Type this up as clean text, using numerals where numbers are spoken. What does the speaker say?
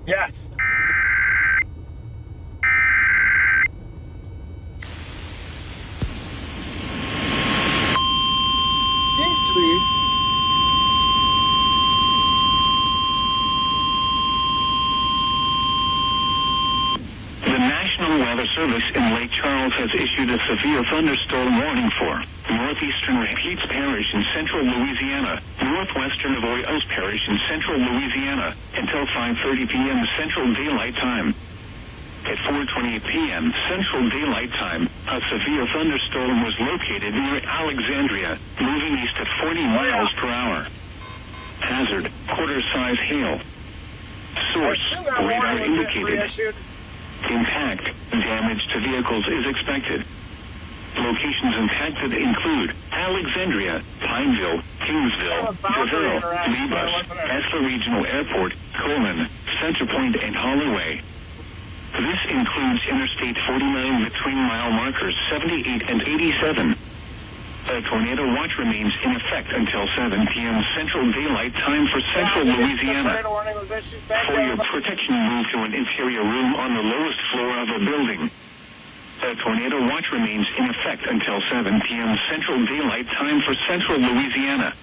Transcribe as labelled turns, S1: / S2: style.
S1: Yes. Seems to be.
S2: The National Weather Service in Lake Charles has issued a severe thunderstorm warning for Northeastern Parish in central Louisiana, Northwestern Avoyelles Parish in central Louisiana, until 5:30 p.m. Central Daylight Time. At 4:28 p.m. Central Daylight Time, a severe thunderstorm was located near Alexandria, moving east at 40 miles per hour. Hazard, quarter-size hail. Source, radar indicated. Impact, damage to vehicles is expected. Locations impacted include Alexandria, Pineville, Kingsville, Deville, Libuse, Esler Regional Airport, Kolin, Centerpoint, and Holloway. This includes Interstate 49 between mile markers 78 and 87. A tornado watch remains in effect until 7 p.m. Central Daylight Time for central Louisiana. For your protection, move to an interior room on the lowest floor of a building. A tornado watch remains in effect until 7 p.m. Central Daylight Time for central Louisiana.